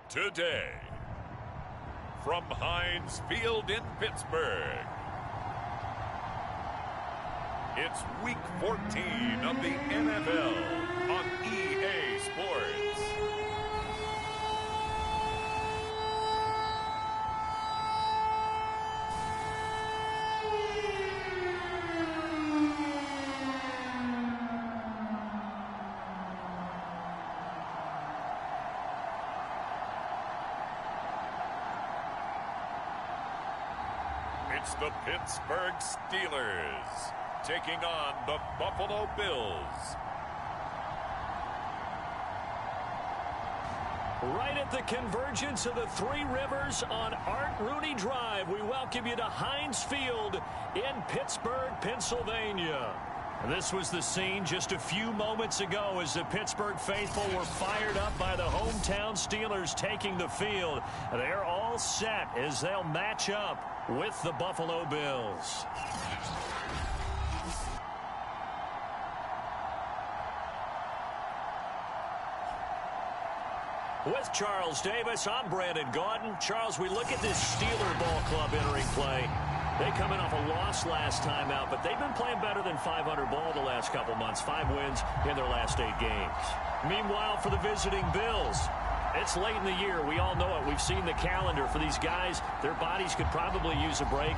Today, from Heinz Field in Pittsburgh, it's Week 14 of the NFL on EA Sports. It's the Pittsburgh Steelers taking on the Buffalo Bills. Right at the convergence of the Three Rivers on Art Rooney Drive, we welcome you to Heinz Field in Pittsburgh, Pennsylvania. This was the scene just a few moments ago as the Pittsburgh faithful were fired up by the hometown Steelers taking the field. They're all set as they'll match up with the Buffalo Bills. With Charles Davis, I'm Brandon Gaudin. Charles, we look at this Steeler ball club entering play. They coming off a loss last time out, but they've been playing better than 500 ball the last couple months. 5 wins in their last 8 games. Meanwhile, for the visiting Bills, it's late in the year. We all know it. We've seen the calendar for these guys. Their bodies could probably use a break.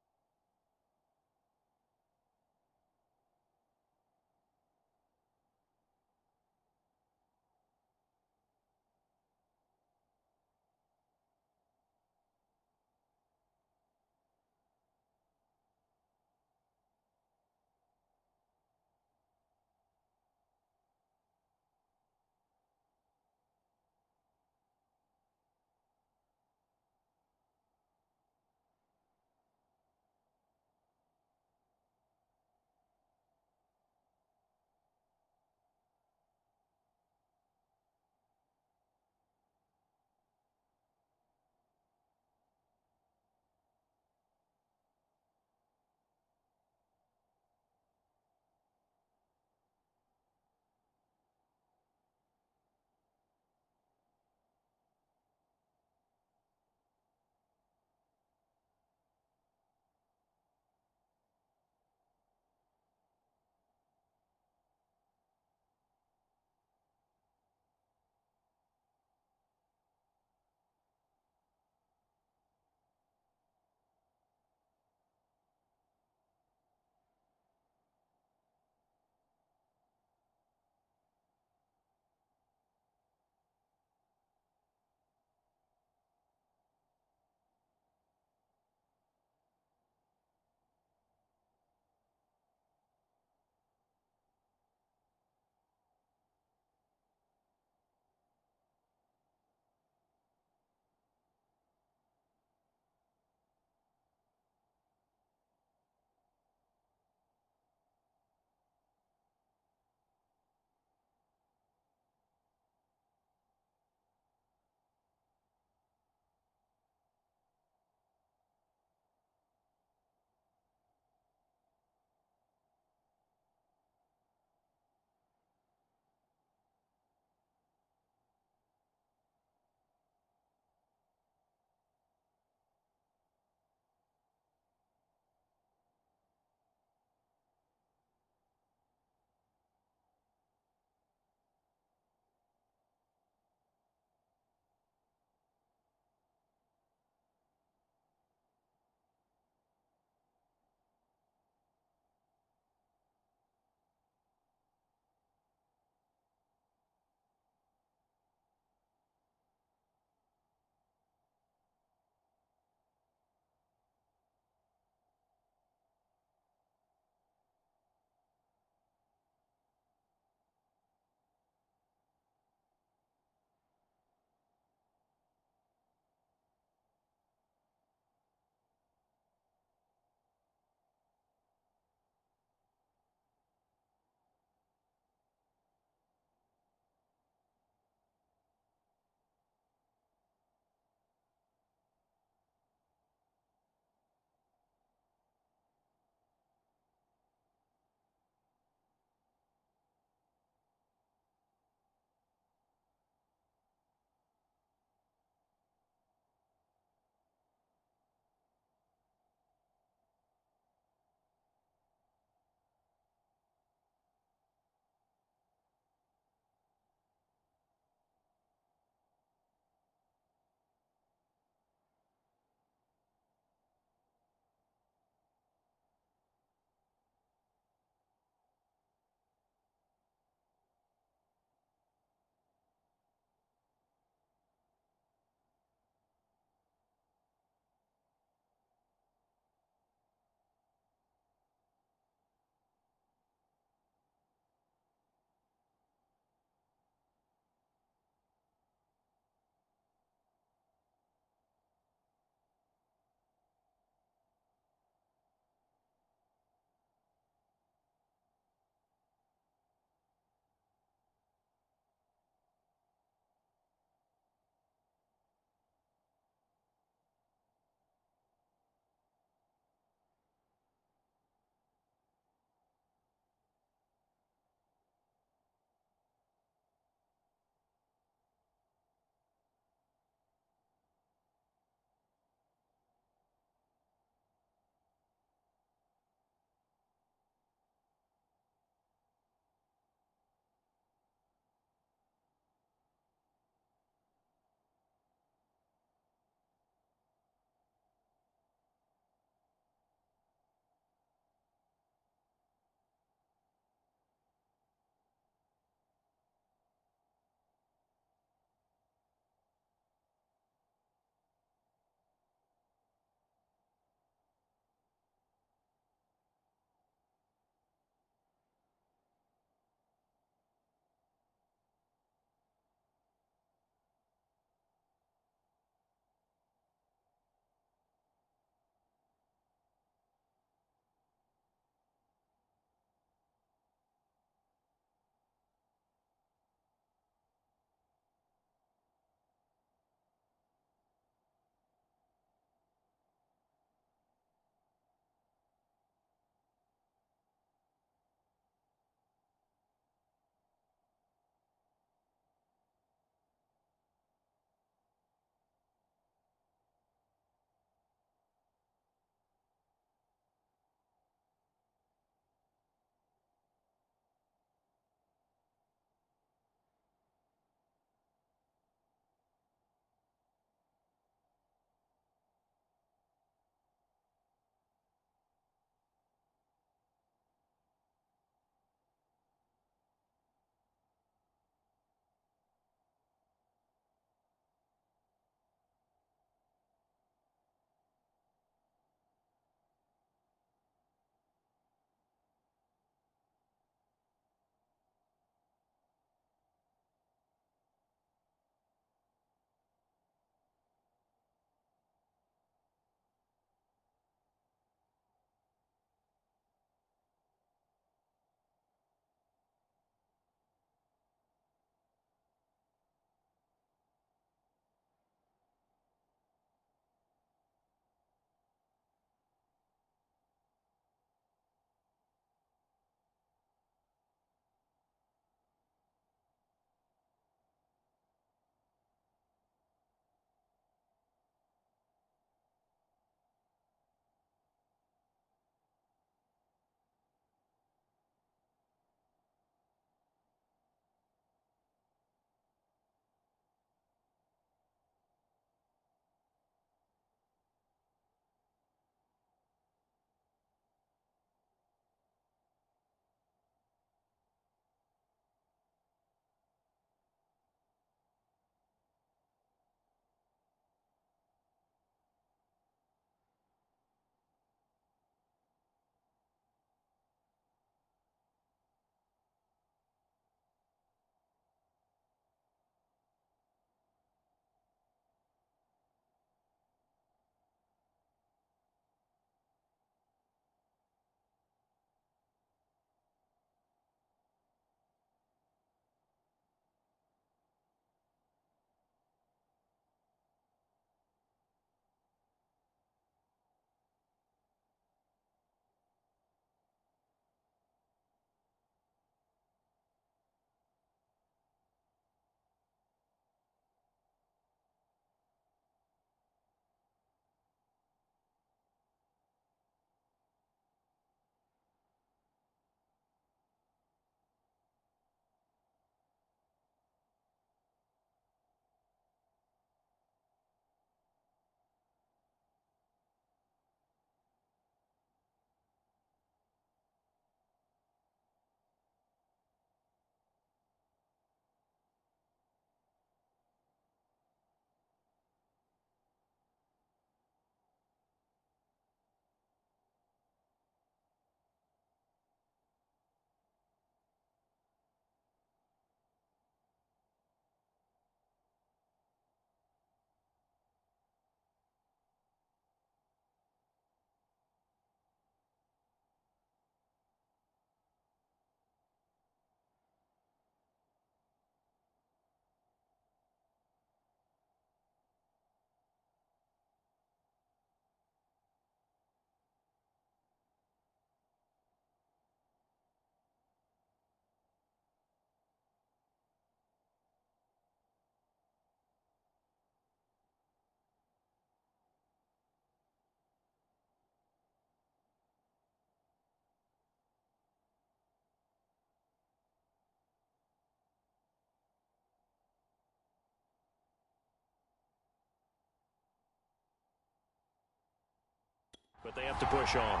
But they have to push on.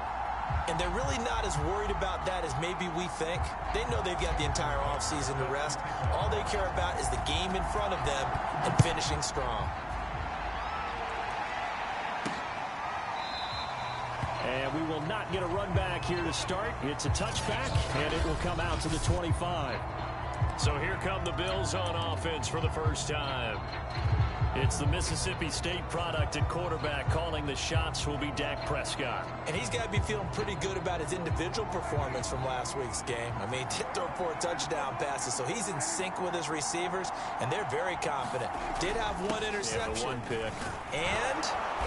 And they're really not as worried about that as maybe we think. They know they've got the entire offseason to rest. All they care about is the game in front of them and finishing strong. And we will not get a run back here to start. It's a touchback, and it will come out to the 25. So here come the Bills on offense for the first time. It's the Mississippi State product at quarterback. Calling the shots will be Dak Prescott. And he's got to be feeling pretty good about his individual performance from last week's game. I mean, he did throw 4 touchdown passes, so he's in sync with his receivers, and they're very confident. Did have 1 interception. Yeah, 1 pick. And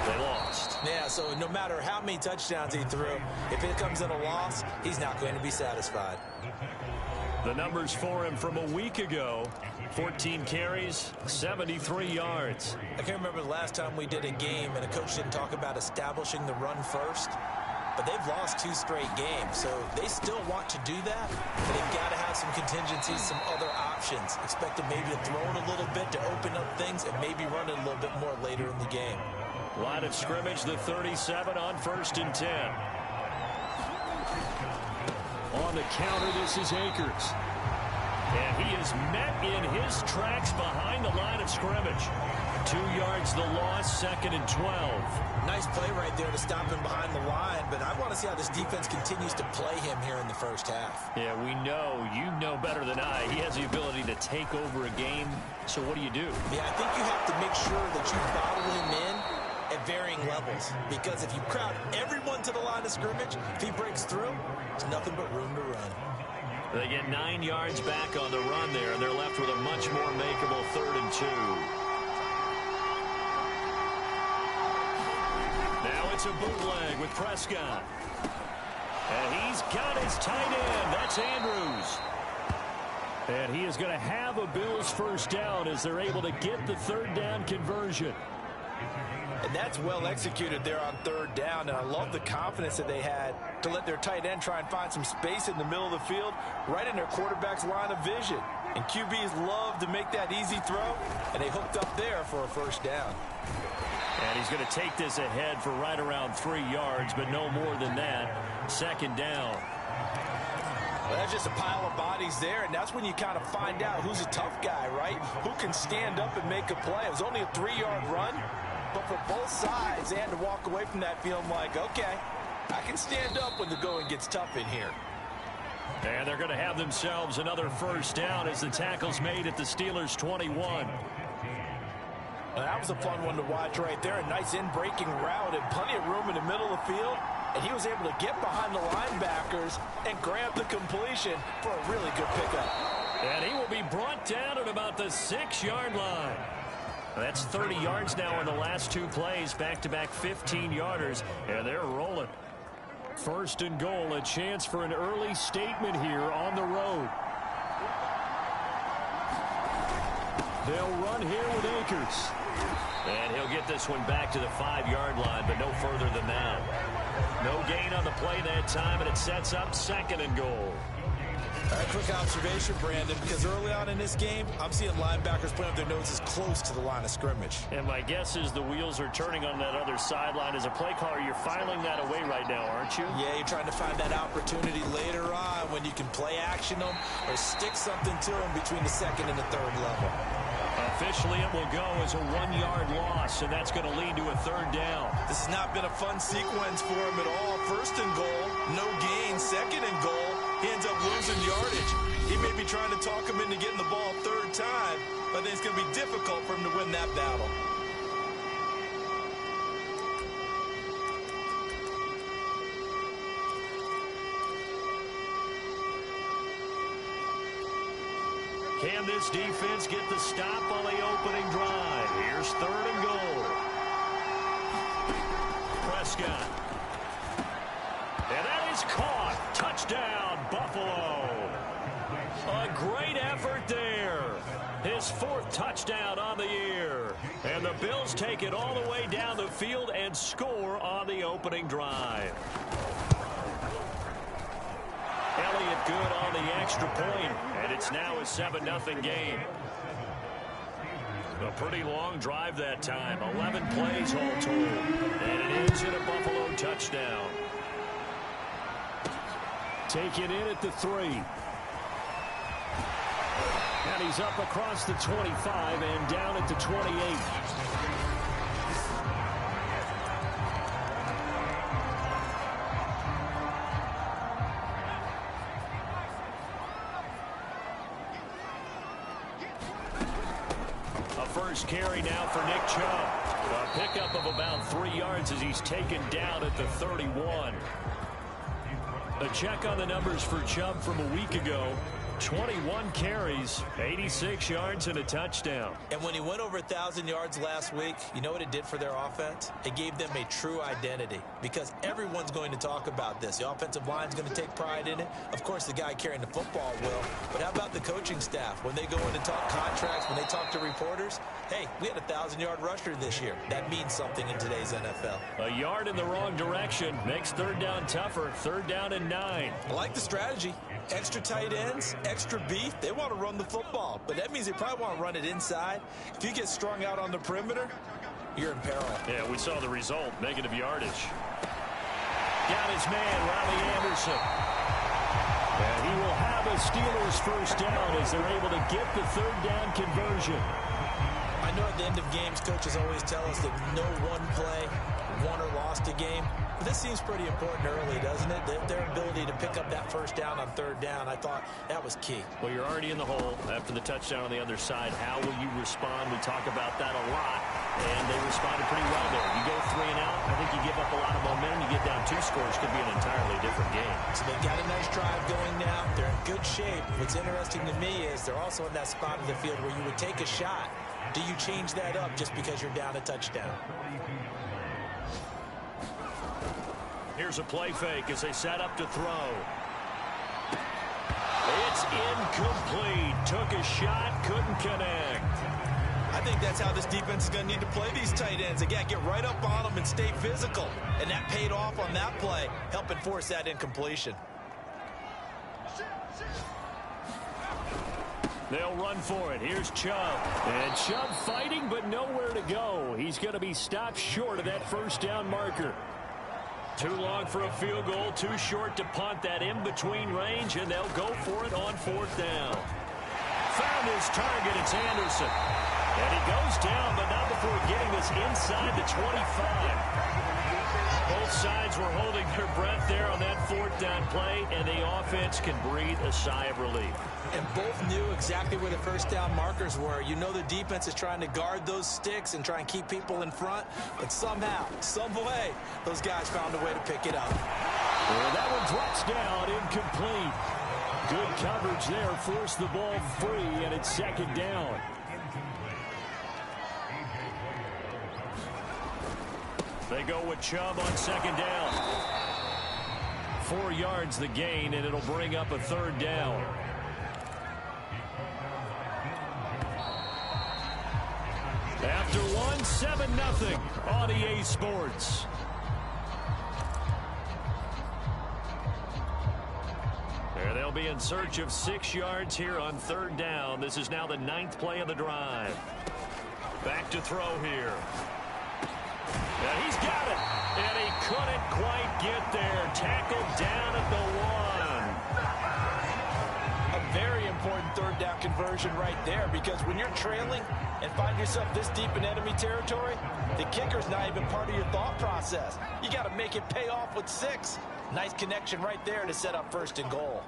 they lost. Yeah, so no matter how many touchdowns he threw, if it comes in a loss, he's not going to be satisfied. The numbers for him from a week ago: 14 carries, 73 yards. I can't remember the last time we did a game and a coach didn't talk about establishing the run first. But they've lost 2 straight games, so they still want to do that. But they've got to have some contingencies, some other options. Expect them maybe to throw it a little bit to open up things and maybe run it a little bit more later in the game. Line of scrimmage, the 37 on 1st and 10. On the counter, this is Akers. And he is met in his tracks behind the line of scrimmage. 2 yards the loss, 2nd and 12. Nice play right there to stop him behind the line, but I want to see how this defense continues to play him here in the first half. Yeah, we know, you know better than I, he has the ability to take over a game. So what do? Yeah, I think you have to make sure that you bottle him in at varying levels, because if you crowd everyone to the line of scrimmage, if he breaks through, there's nothing but room to run. They get 9 yards back on the run there, and they're left with a much more makeable 3rd and 2. Now it's a bootleg with Prescott. And he's got his tight end. That's Andrews. And he is going to have a Bills first down as they're able to get the 3rd down conversion. And that's well executed there on 3rd down. And I love the confidence that they had to let their tight end try and find some space in the middle of the field, right in their quarterback's line of vision. And QBs love to make that easy throw, and they hooked up there for a first down. And he's going to take this ahead for right around 3 yards, but no more than that. 2nd down. Well, that's just a pile of bodies there, and that's when you kind of find out who's a tough guy, right? Who can stand up and make a play. It was only a 3-yard run, but for both sides, they had to walk away from that feeling like, okay, I can stand up when the going gets tough in here. And they're going to have themselves another first down as the tackle's made at the Steelers' 21. Well, that was a fun one to watch right there. A nice in-breaking route and plenty of room in the middle of the field. And he was able to get behind the linebackers and grab the completion for a really good pickup. And he will be brought down at about the 6-yard line. That's 30 yards now in the last 2 plays, back-to-back 15-yarders, and they're rolling. 1st and goal, a chance for an early statement here on the road. They'll run here with Akers. And he'll get this one back to the 5-yard line, but no further than that. No gain on the play that time, and it sets up 2nd and goal. All right, quick observation, Brandon, because early on in this game, I'm seeing linebackers putting up their noses close to the line of scrimmage. And my guess is the wheels are turning on that other sideline. As a play caller, you're filing that away right now, aren't you? Yeah, you're trying to find that opportunity later on when you can play action them or stick something to them between the 2nd and the 3rd level. Officially, it will go as a 1-yard loss, and that's going to lead to a 3rd down. This has not been a fun sequence for him at all. 1st and goal, no gain. 2nd and goal, he ends up losing yardage. He may be trying to talk him into getting the ball 3rd time, but I think it's going to be difficult for him to win that battle. Can this defense get the stop on the opening drive? Here's 3rd and goal. Prescott. And that is caught. Touchdown, Buffalo. A great effort there. His 4th touchdown on the year. And the Bills take it all the way down the field and score on the opening drive. Elliott good on the extra point, and it's now a 7-0 game. A pretty long drive that time. 11 plays all told. And it ends in a Buffalo touchdown. Taken in at the 3. And he's up across the 25 and down at the 28. First carry now for Nick Chubb. A pickup of about 3 yards as he's taken down at the 31. A check on the numbers for Chubb from a week ago. 21 carries, 86 yards, and a touchdown. And when he went over 1,000 yards last week, you know what it did for their offense? It gave them a true identity because everyone's going to talk about this. The offensive line's going to take pride in it. Of course, the guy carrying the football will. But how about the coaching staff? When they go in and talk contracts, when they talk to reporters, hey, we had a 1,000-yard rusher this year. That means something in today's NFL. A yard in the wrong direction makes third down tougher. 3rd down and 9. I like the strategy. Extra tight ends, extra beef. They want to run the football, but that means they probably want to run it inside. If you get strung out on the perimeter, you're in peril. Yeah, we saw the result. Negative yardage. Got his man, Riley Anderson. And he will have a Steelers first down as they're able to get the 3rd down conversion. I know at the end of games, coaches always tell us that no one play won or lost a game. But this seems pretty important early, doesn't it? Their ability to pick up that first down on 3rd down, I thought that was key. Well, you're already in the hole after the touchdown on the other side. How will you respond? We talk about that a lot, and they responded pretty well there. You go 3 and out, I think you give up a lot of momentum. You get down 2 scores, could be an entirely different game. So they've got a nice drive going now. They're in good shape. What's interesting to me is they're also in that spot of the field where you would take a shot. Do you change that up just because you're down a touchdown? Here's a play fake as they set up to throw. It's incomplete. Took a shot, couldn't connect. I think that's how this defense is going to need to play these tight ends. Again, get right up on them and stay physical. And that paid off on that play, helping force that incompletion. They'll run for it. Here's Chubb. And Chubb fighting, but nowhere to go. He's going to be stopped short of that first down marker. Too long for a field goal, too short to punt that in-between range, and they'll go for it on 4th down. Found his target, it's Anderson. And he goes down, but not before getting this inside the 25. Both sides were holding their breath there on that 4th down play, and the offense can breathe a sigh of relief. And both knew exactly where the first down markers were. You know the defense is trying to guard those sticks and try and keep people in front, but somehow, some way, those guys found a way to pick it up. Well, that one drops down, incomplete. Good coverage there, forced the ball free, and it's 2nd down. They go with Chubb on 2nd down. 4 yards the gain, and it'll bring up a 3rd down. After 1, 7-0 on EA Sports. They'll be in search of 6 yards here on 3rd down. This is now the 9th play of the drive. Back to throw here. And he's got it. And he couldn't quite get there. Tackled down at the 1. A very important 3rd down conversion right there, because when you're trailing and find yourself this deep in enemy territory, the kicker's not even part of your thought process. You got to make it pay off with 6. Nice connection right there to set up 1st and goal.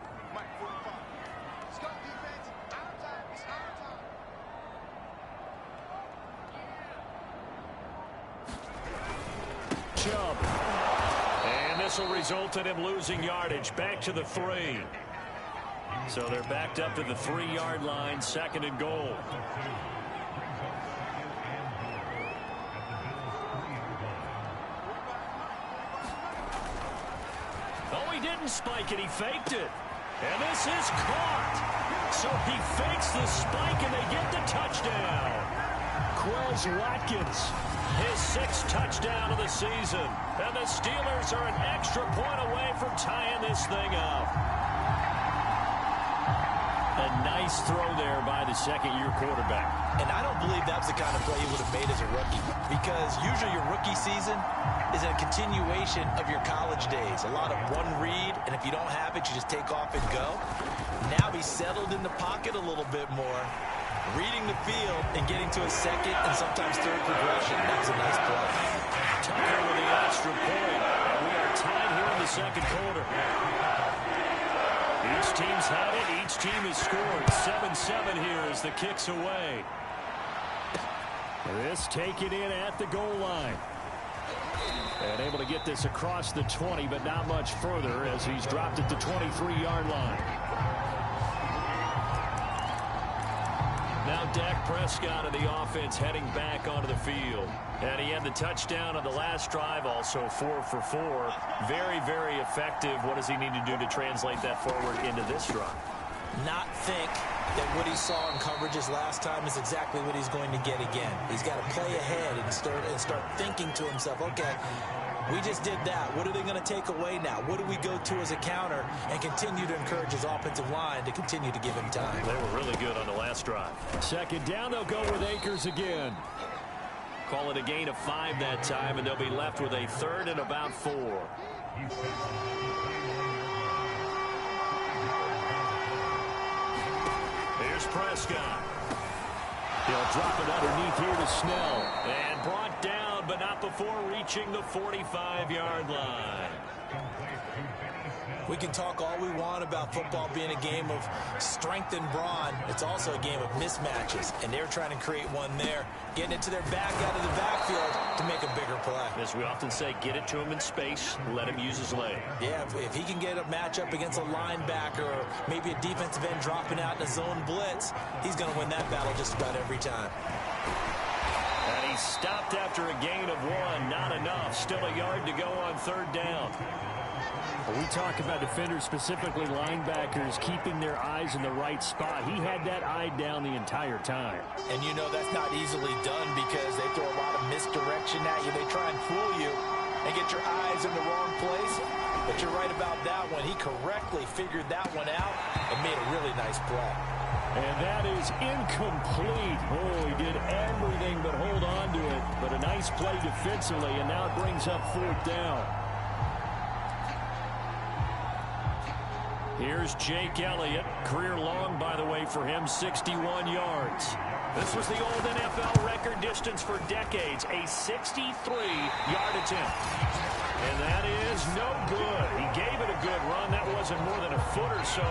Chubb. And this will result in him losing yardage. Back to the 3. So they're backed up to the 3-yard line, 2nd and goal. Oh, he didn't spike it. He faked it. And this is caught. So he fakes the spike, and they get the touchdown. Quez Watkins, his 6th touchdown of the season. And the Steelers are an extra point away from tying this thing up. A nice throw there by the second-year quarterback. And I don't believe that's the kind of play he would have made as a rookie, because usually your rookie season is a continuation of your college days. A lot of one read, and if you don't have it, you just take off and go. Now he's settled in the pocket a little bit more, reading the field and getting to a second and sometimes third progression. That was a nice play. Tucker with the extra point. We are tied here in the second quarter. Each team's had it. Each team has scored. 7-7 here as the kick's away. This taken in at the goal line. And able to get this across the 20, but not much further as he's dropped at the 23-yard line. Now Dak Prescott of the offense heading back onto the field. And he had the touchdown on the last drive, also 4 for 4. Very, very effective. What does he need to do to translate that forward into this drive? Not think that what he saw in coverages last time is exactly what he's going to get again. He's got to play ahead and start thinking to himself, okay, we just did that. What are they going to take away now? What do we go to as a counter? And continue to encourage his offensive line to continue to give him time. They were really good on the last drive. Second down, they'll go with Akers again. Call it a gain of 5 that time, and they'll be left with a third and about 4. Here's Prescott. He'll drop it underneath here to Snell. And brought down, but not before reaching the 45-yard line. We can talk all we want about football being a game of strength and brawn. It's also a game of mismatches, and they're trying to create one there, getting it to their back out of the backfield to make a bigger play. As we often say, get it to him in space, let him use his leg. Yeah, if he can get a matchup against a linebacker or maybe a defensive end dropping out in a zone blitz, he's going to win that battle just about every time. And he stopped after a gain of 1. Not enough. Still a yard to go on third down. We talk about defenders, specifically linebackers, keeping their eyes in the right spot. He had that eye down the entire time. And you know that's not easily done because they throw a lot of misdirection at you. They try and fool you and get your eyes in the wrong place. But you're right about that one. He correctly figured that one out and made a really nice play. And that is incomplete. Oh, he did everything but hold on to it. But a nice play defensively, and now it brings up fourth down. Here's Jake Elliott. Career long, by the way, for him, 61 yards. This was the old NFL record distance for decades, a 63-yard attempt. And that is no good. He gave it a good run. That wasn't more than a foot or so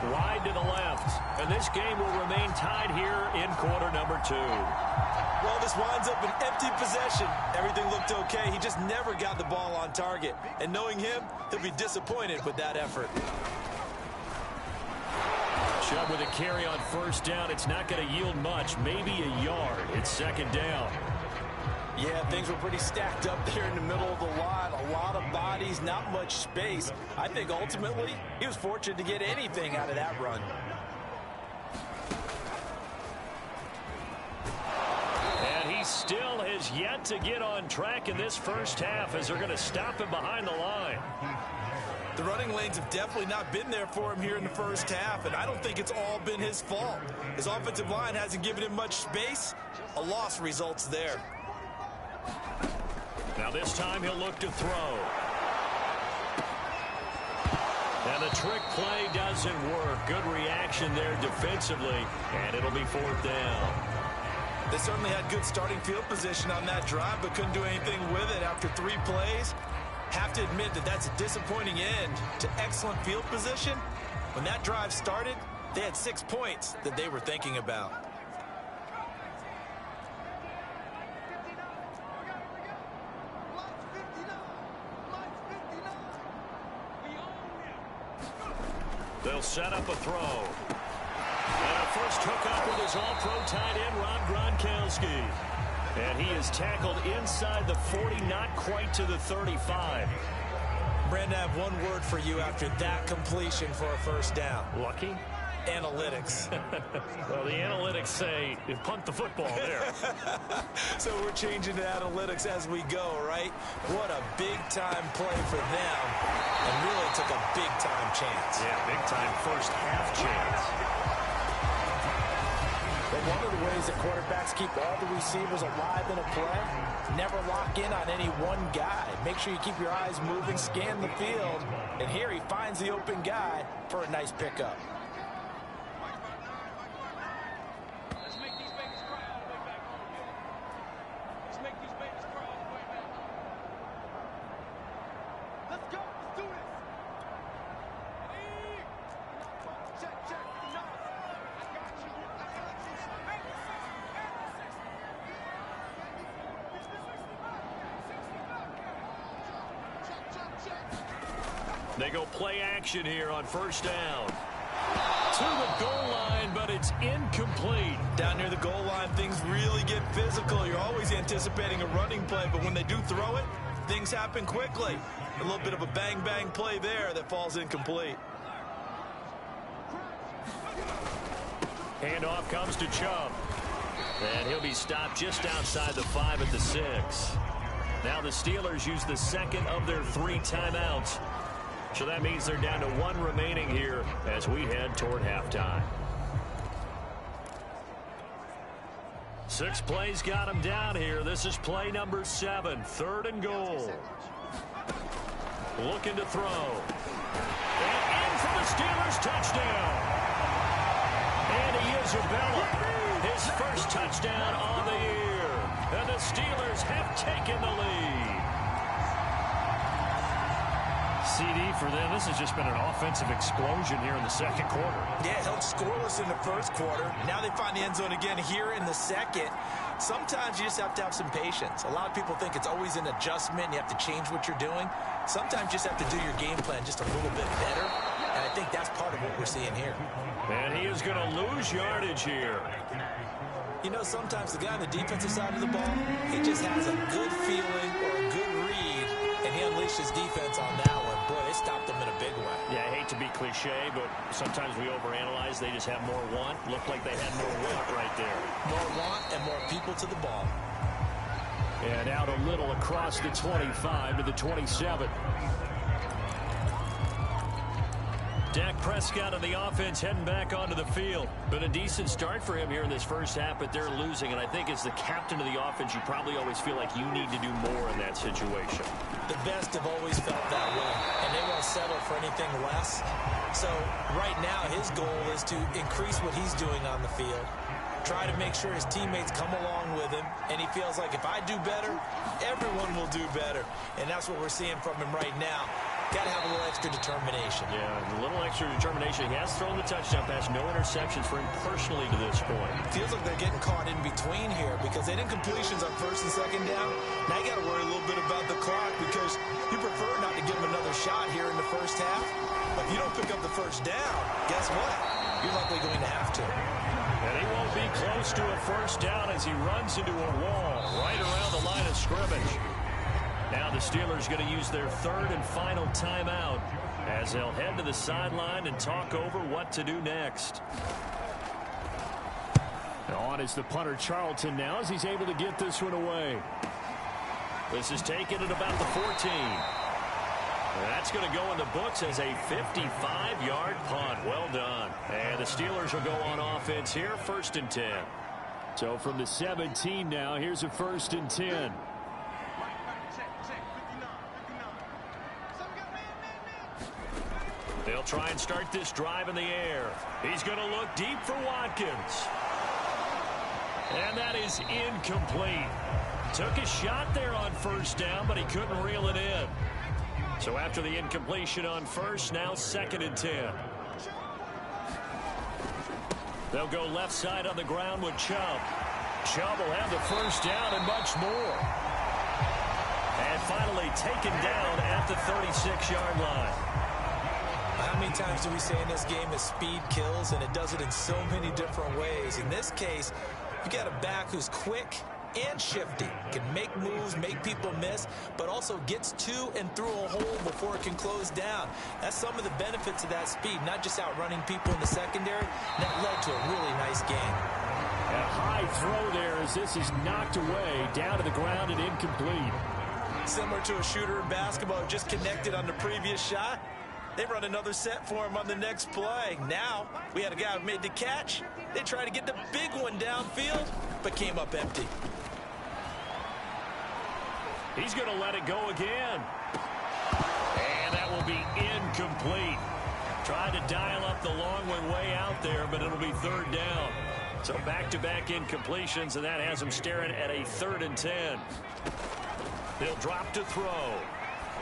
wide to the left. And this game will remain tied here in quarter number 2. Well, this winds up an empty possession. Everything looked okay. He just never got the ball on target. And knowing him, he'll be disappointed with that effort. Chubb with a carry on first down. It's not going to yield much, maybe a yard. It's second down. Yeah, things were pretty stacked up there in the middle of the line. A lot of bodies, not much space. I think ultimately he was fortunate to get anything out of that run. And he still has yet to get on track in this first half as they're going to stop him behind the line. The running lanes have definitely not been there for him here in the first half, and I don't think it's all been his fault. His offensive line hasn't given him much space. A loss results there. Now this time he'll look to throw. And the trick play doesn't work. Good reaction there defensively, and it'll be fourth down. They certainly had good starting field position on that drive, but couldn't do anything with it after 3 plays. Have to admit that that's a disappointing end to excellent field position. When that drive started, they had 6 points that they were thinking about. They'll set up a throw. And a first hookup with his all-pro tight end, Rob Gronkowski. And he is tackled inside the 40, not quite to the 35. Brandon, I have one word for you after that completion for a first down. Lucky? Analytics. Well, the analytics say punt the football there. So we're changing to analytics as we go, right? What a big-time play for them. And really took a big-time chance. Yeah, big-time first half chance. one of the ways that quarterbacks keep all the receivers alive in a play. Never lock in on any one guy. Make sure you keep your eyes moving, scan the field. And here he finds the open guy for a nice pickup. They go play action here on first down. To the goal line, but it's incomplete. Down near the goal line, things really get physical. You're always anticipating a running play, but when they do throw it, things happen quickly. A little bit of a bang-bang play there that falls incomplete. Handoff comes to Chubb. And he'll be stopped just outside the 5 at the 6. Now the Steelers use the second of their 3 timeouts. So that means they're down to 1 remaining here as we head toward halftime. 6 plays got him down here. This is play number 7, 3rd and goal. Looking to throw. And in for the Steelers touchdown. Andy Isabella, his first touchdown on the year. And the Steelers have taken the lead. CD for them. This has just been an offensive explosion here in the second quarter. Yeah, held scoreless in the first quarter. Now they find the end zone again here in the second. Sometimes you just have to have some patience. A lot of people think it's always an adjustment. You have to change what you're doing. Sometimes you just have to do your game plan just a little bit better. And I think that's part of what we're seeing here. And he is going to lose yardage here. You know, sometimes the guy on the defensive side of the ball, he just has a good feeling or a good read, and he unleashed his defense on that one. Boy, they stopped him in a big way. Yeah, I hate to be cliche, but sometimes we overanalyze. They just have more want. Looked like they had more want right there. More want and more people to the ball. And out a little across the 25 to the 27. Dak Prescott of the offense heading back onto the field. Been a decent start for him here in this first half, but they're losing. And I think as the captain of the offense, you probably always feel like you need to do more in that situation. The best have always felt that way, and they won't settle for anything less. So right now his goal is to increase what he's doing on the field. Try to make sure his teammates come along with him, and he feels like if I do better, everyone will do better. And that's what we're seeing from him right now. Got to have a little extra determination. Yeah, a little extra determination. He has thrown the touchdown pass. No interceptions for him personally to this point. Feels like they're getting caught in between here because they did completions on first and second down. Now you got to worry a little bit about the clock because you prefer not to give him another shot here in the first half. But if you don't pick up the first down, guess what? You're likely going to have to. And he won't be close to a first down as he runs into a wall right around the line of scrimmage. Now the Steelers going to use their 3rd and final timeout as they'll head to the sideline and talk over what to do next. On is the punter Charlton now as he's able to get this one away. This is taken at about the 14. That's going to go in the books as a 55-yard punt. Well done. And the Steelers will go on offense here, 1st and 10. So from the 17 now, here's a 1st and 10. They'll try and start this drive in the air. He's going to look deep for Watkins. And that is incomplete. Took a shot there on first down, but he couldn't reel it in. So after the incompletion on first, now 2nd and 10. They'll go left side on the ground with Chubb. Chubb will have the first down and much more. And finally taken down at the 36-yard line. How many times do we say in this game that speed kills, and it does it in so many different ways? In this case, you got a back who's quick and shifty, can make moves, make people miss, but also gets to and through a hole before it can close down. That's some of the benefits of that speed, not just outrunning people in the secondary. That led to a really nice game. A high throw there as this is knocked away, down to the ground and incomplete. Similar to a shooter in basketball who just connected on the previous shot. They run another set for him on the next play. Now, we had a guy who made the catch. They tried to get the big one downfield, but came up empty. He's going to let it go again. And that will be incomplete. Tried to dial up the long one way out there, but it'll be third down. So back-to-back incompletions, and that has him staring at a 3rd and 10. They'll drop to throw.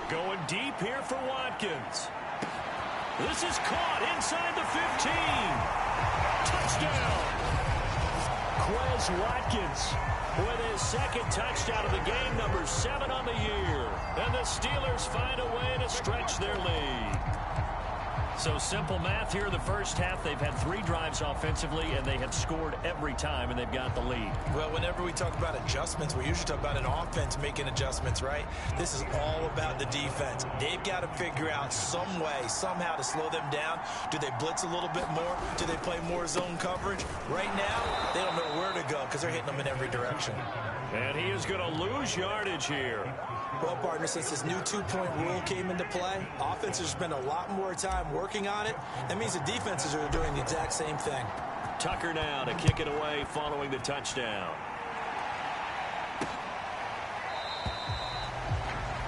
Going deep here for Watkins. This is caught inside the 15. Touchdown. Quez Watkins with his 2nd touchdown of the game, number 7 on the year. And the Steelers find a way to stretch their lead. So simple math here in the first half. They've had 3 drives offensively, and they have scored every time, and they've got the lead. Well, whenever we talk about adjustments, we usually talk about an offense making adjustments, right? This is all about the defense. They've got to figure out some way, somehow to slow them down. Do they blitz a little bit more? Do they play more zone coverage? Right now, they don't know where to go because they're hitting them in every direction. And he is going to lose yardage here. Well, partner, since this new 2-point rule came into play, offenses spend a lot more time working on it. That means the defenses are doing the exact same thing. Tucker now to kick it away following the touchdown.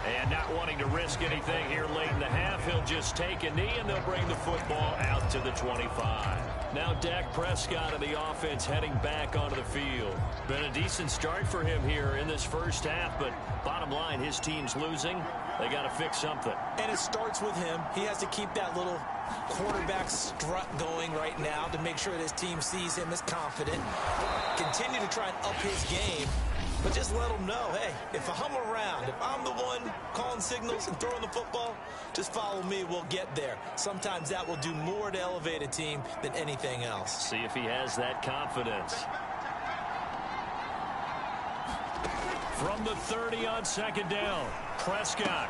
And not wanting to risk anything here late in the half, he'll just take a knee, and they'll bring the football out to the 25. Now Dak Prescott of the offense heading back onto the field. Been a decent start for him here in this first half, but bottom line, his team's losing. They got to fix something. And it starts with him. He has to keep that little quarterback strut going right now to make sure that his team sees him as confident. Continue to try and up his game. But just let them know, hey, if I'm around, if I'm the one calling signals and throwing the football, just follow me, we'll get there. Sometimes that will do more to elevate a team than anything else. See if he has that confidence. From the 30 on 2nd down, Prescott.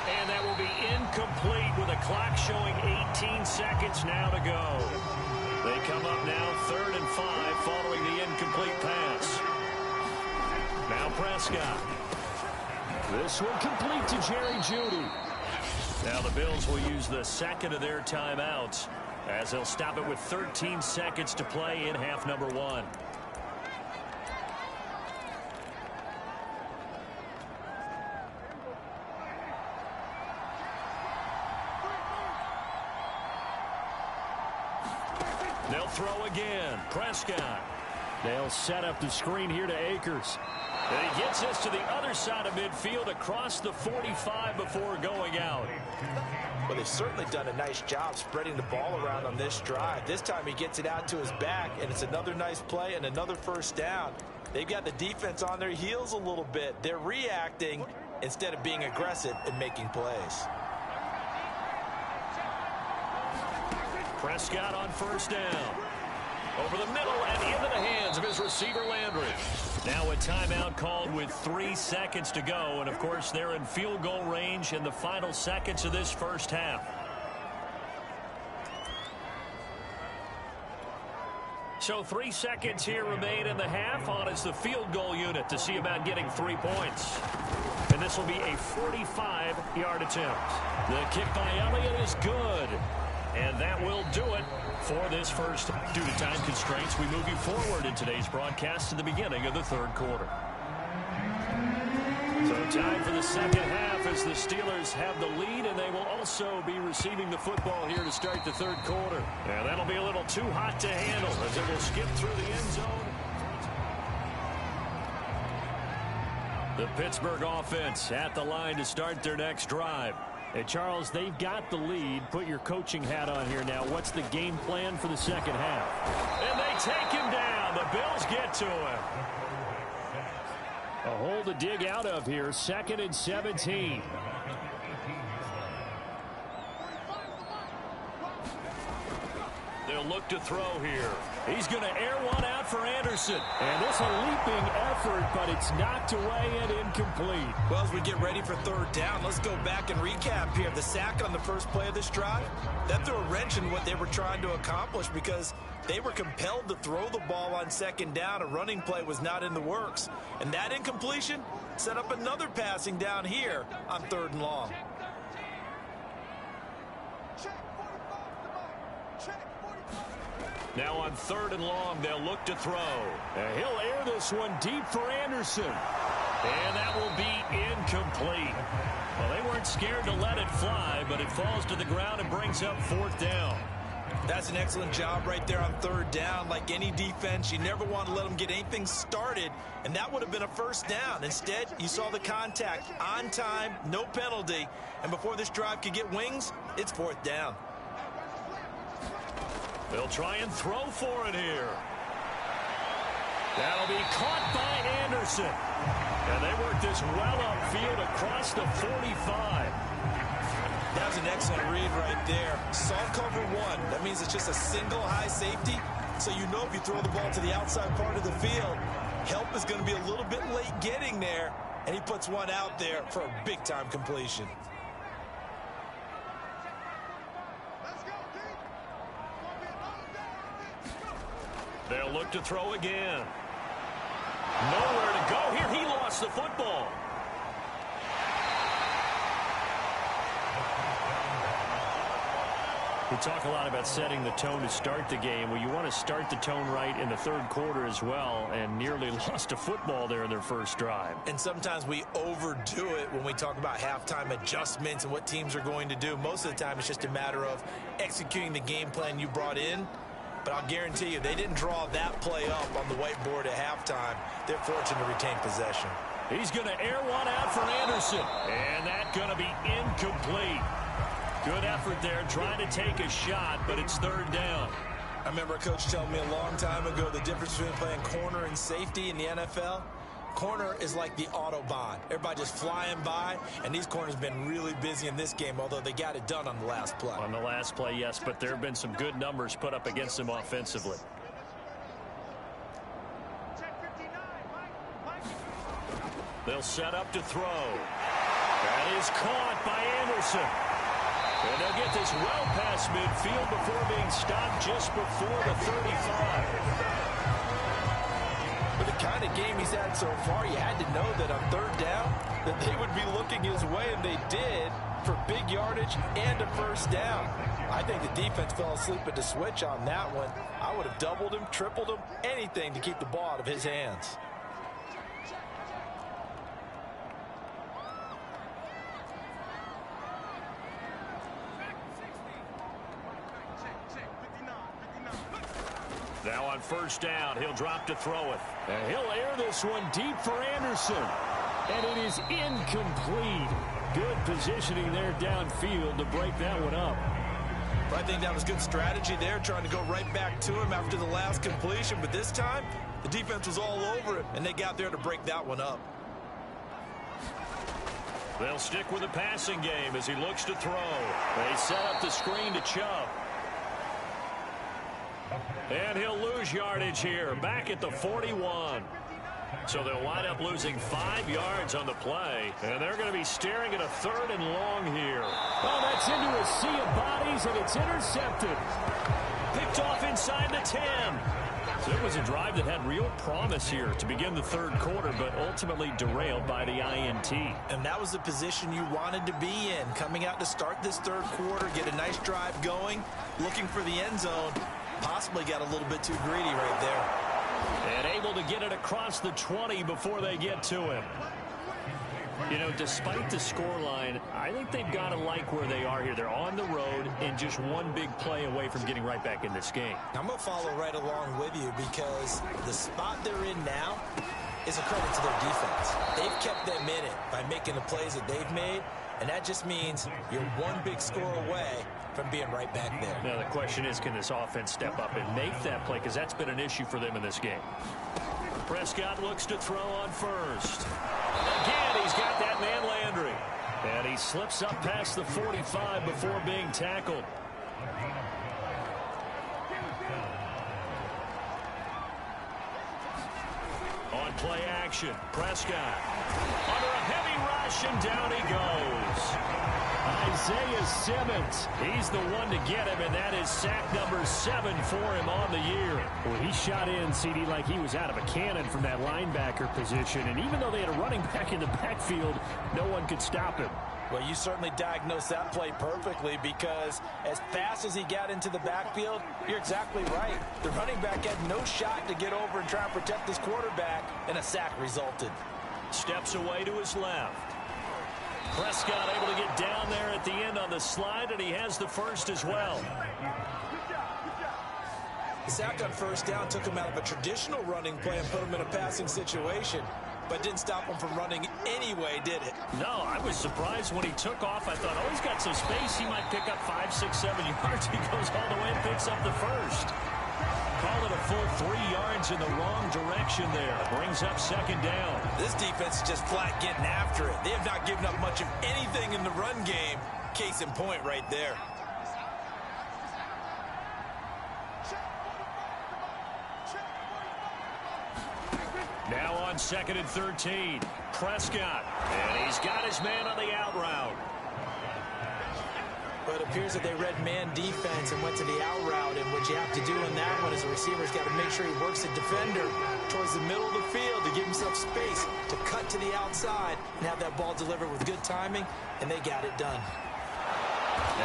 And that will be incomplete with a clock showing 18 seconds now to go. They come up now 3rd and 5 following the incomplete pass. Now Prescott. This one complete to Jerry Jeudy. Now the Bills will use the 2nd of their timeouts as they'll stop it with 13 seconds to play in half number 1. They'll throw again. Prescott. They'll set up the screen here to Akers. And he gets us to the other side of midfield across the 45 before going out. Well, they've certainly done a nice job spreading the ball around on this drive. This time he gets it out to his back, and it's another nice play and another first down. They've got the defense on their heels a little bit. They're reacting instead of being aggressive and making plays. Prescott on first down. Over the middle and into the hands of his receiver Landry. Now a timeout called with 3 seconds to go. And, of course, they're in field goal range in the final seconds of this first half. So 3 seconds here remain in the half on as the field goal unit to see about getting 3 points. And this will be a 45-yard attempt. The kick by Elliott is good. And that will do it for this first. Due to time constraints, we move you forward in today's broadcast to the beginning of the 3rd quarter. So time for the 2nd half as the Steelers have the lead, and they will also be receiving the football here to start the 3rd quarter. And that'll be a little too hot to handle as it will skip through the end zone. The Pittsburgh offense at the line to start their next drive. Hey, Charles, they've got the lead. Put your coaching hat on here now. What's the game plan for the 2nd half? And they take him down. The Bills get to him. A hole to dig out of here. 2nd and 17. They'll look to throw here. He's going to air one out for Anderson. And it's a leaping effort, but it's knocked away and incomplete. Well, as we get ready for 3rd down, let's go back and recap here. The sack on the first play of this drive, that threw a wrench in what they were trying to accomplish because they were compelled to throw the ball on 2nd down. A running play was not in the works. And that incompletion set up another passing down here on 3rd and long. Now on 3rd and long, they'll look to throw. He'll air this one deep for Anderson. And that will be incomplete. Well, they weren't scared to let it fly, but it falls to the ground and brings up 4th down. That's an excellent job right there on 3rd down. Like any defense, you never want to let them get anything started, and that would have been a 1st down. Instead, you saw the contact on time, no penalty, and before this drive could get wings, it's 4th down. They'll try and throw for it here. That'll be caught by Anderson. And they work this well upfield across the 45. That was an excellent read right there. Saw cover 1. That means it's just a single high safety. So you know if you throw the ball to the outside part of the field, help is going to be a little bit late getting there. And he puts one out there for a big-time completion. They'll look to throw again. Nowhere to go here. He lost the football. We talk a lot about setting the tone to start the game. Well, you want to start the tone right in the 3rd quarter as well, and nearly lost a football there in their first drive. And sometimes we overdo it when we talk about halftime adjustments and what teams are going to do. Most of the time, it's just a matter of executing the game plan you brought in. But I'll guarantee you, they didn't draw that play up on the whiteboard at halftime. They're fortunate to retain possession. He's going to air one out for Anderson. And that's going to be incomplete. Good effort there, trying to take a shot, but it's 3rd down. I remember a coach telling me a long time ago the difference between playing corner and safety in the NFL. Corner is like the Autobahn. Everybody just flying by, and these corners have been really busy in this game, although they got it done on the last play. On the last play, yes, but there have been some good numbers put up against them offensively. They'll set up to throw. That is caught by Anderson. And they'll get this well past midfield before being stopped just before the 35. With the kind of game he's had so far, you had to know that on 3rd down that they would be looking his way, and they did, for big yardage and a 1st down. I think the defense fell asleep at the switch on that one. I would have doubled him, tripled him, anything to keep the ball out of his hands. Now on 1st down, he'll drop to throw it. And he'll air this one deep for Anderson. And it is incomplete. Good positioning there downfield to break that one up. I think that was good strategy there, trying to go right back to him after the last completion. But this time, the defense was all over it, and they got there to break that one up. They'll stick with the passing game as he looks to throw. They set up the screen to Chubb. And he'll lose yardage here, back at the 41. So they'll wind up losing 5 yards on the play, and they're going to be staring at a 3rd and long here. Oh, that's into a sea of bodies, and it's intercepted. Picked off inside the 10. So it was a drive that had real promise here to begin the 3rd quarter, but ultimately derailed by the INT. And that was the position you wanted to be in, coming out to start this 3rd quarter, get a nice drive going, looking for the end zone. Possibly got a little bit too greedy right there. And able to get it across the 20 before they get to him. You know, despite the scoreline, I think they've got to like where they are here. They're on the road and just one big play away from getting right back in this game. I'm going to follow right along with you because the spot they're in now is a credit to their defense. They've kept them in it by making the plays that they've made, and that just means you're one big score away from being right back there. Now, the question is, can this offense step up and make that play? Because that's been an issue for them in this game. Prescott looks to throw on 1st. Again, he's got that man Landry. And he slips up past the 45 before being tackled. On play action, Prescott under a heavy rush, and down he goes. Isaiah Simmons. He's the one to get him, and that is sack number 7 for him on the year. Well, he shot in, CD, like he was out of a cannon from that linebacker position. And even though they had a running back in the backfield, no one could stop him. Well, you certainly diagnosed that play perfectly, because as fast as he got into the backfield, you're exactly right. The running back had no shot to get over and try and protect this quarterback, and a sack resulted. Steps away to his left. Prescott able to get down there at the end on the slide, and he has the first as well. The sack on first down took him out of a traditional running play and put him in a passing situation, but didn't stop him from running anyway, did it? No, I was surprised when he took off. I thought, oh, he's got some space. He might pick up 5, 6, 7 yards. He goes all the way and picks up the first. Call it a full 3 yards in the wrong direction there. Brings up second down. This defense is just flat getting after it. They have not given up much of anything in the run game. Case in point right there. Now on 2nd and 13. Prescott. And he's got his man on the out route. But it appears that they read man defense and went to the out route. And what you have to do in that one is the receiver's got to make sure he works the defender towards the middle of the field to give himself space to cut to the outside and have that ball delivered with good timing. And they got it done.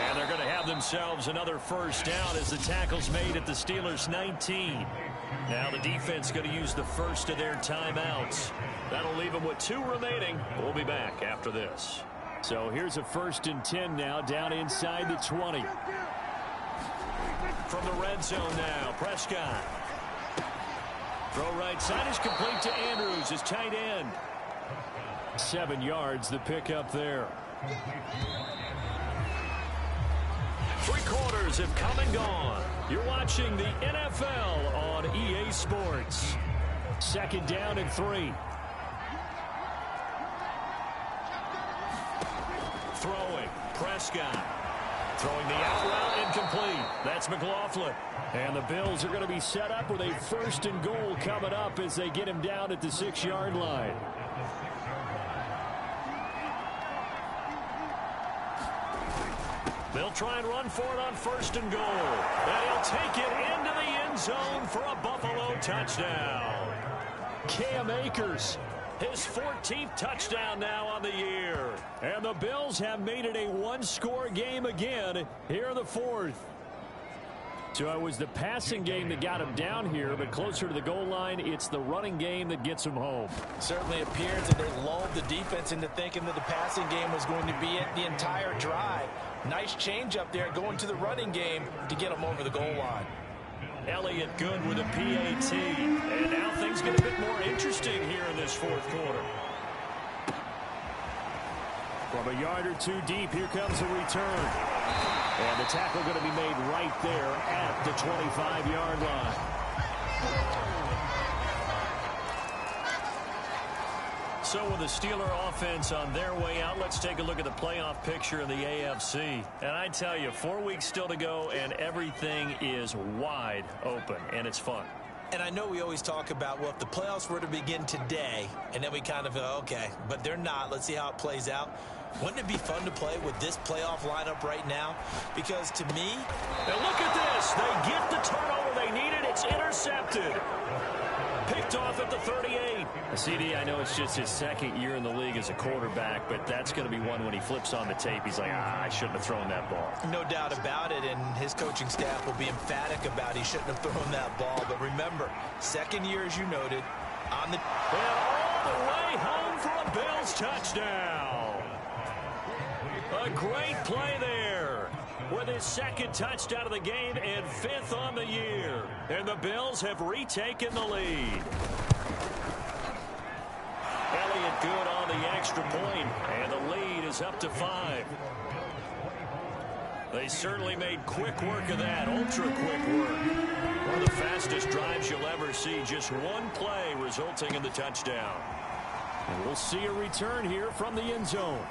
And they're going to have themselves another first down as the tackle's made at the Steelers' 19. Now the defense going to use the first of their timeouts. That'll leave them with 2 remaining. We'll be back after this. So here's a 1st and 10 now, down inside the 20. From the red zone now, Prescott. Throw right side is complete to Andrews, his tight end. 7 yards, the pickup there. 3 quarters have come and gone. You're watching the NFL on EA Sports. 2nd down and 3. Throwing, Prescott. Throwing the out route, incomplete. That's McLaughlin. And the Bills are going to be set up with a 1st and goal coming up as they get him down at the 6-yard line. They'll try and run for it on 1st and goal. And he'll take it into the end zone for a Buffalo touchdown. Cam Akers, his 14th touchdown now on the year. And the Bills have made it a 1-score game again here in the 4th. So it was the passing game that got him down here, but closer to the goal line, it's the running game that gets him home. Certainly appears that they lulled the defense into thinking that the passing game was going to be it the entire drive. Nice change up there going to the running game to get them over the goal line. Elliott good with a PAT. And now things get a bit more interesting here in this 4th quarter. From a yard or 2 deep, here comes a return. And the tackle going to be made right there at the 25-yard line. So with the Steeler offense on their way out, let's take a look at the playoff picture in the AFC. And I tell you, 4 weeks still to go, and everything is wide open, and it's fun. And I know we always talk about, well, if the playoffs were to begin today, and then we kind of go, okay, but they're not. Let's see how it plays out. Wouldn't it be fun to play with this playoff lineup right now? Because to me... Now look at this. They get the turnover they needed. It's intercepted. Picked off at the 38. CD, I know it's just his 2nd year in the league as a quarterback, but that's going to be one when he flips on the tape. He's like, I shouldn't have thrown that ball. No doubt about it, and his coaching staff will be emphatic about he shouldn't have thrown that ball. But remember, 2nd year, as you noted, on the... And all the way home for a Bills touchdown. A great play there with his 2nd touchdown of the game and 5th on the year. And the Bills have retaken the lead. Elliott good on the extra point, and the lead is up to 5. They certainly made quick work of that, ultra-quick work. One of the fastest drives you'll ever see, just one play resulting in the touchdown. And we'll see a return here from the end zone.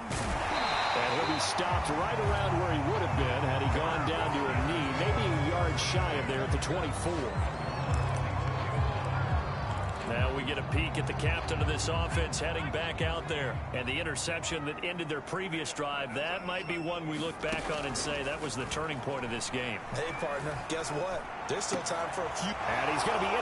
And he'll be stopped right around where he would have been had he gone down to a knee, maybe a yard shy of there at the 24. Now we get a peek at the captain of this offense heading back out there. And the interception that ended their previous drive, that might be one we look back on and say that was the turning point of this game. Hey, partner, guess what? There's still time for a few. And he's going to be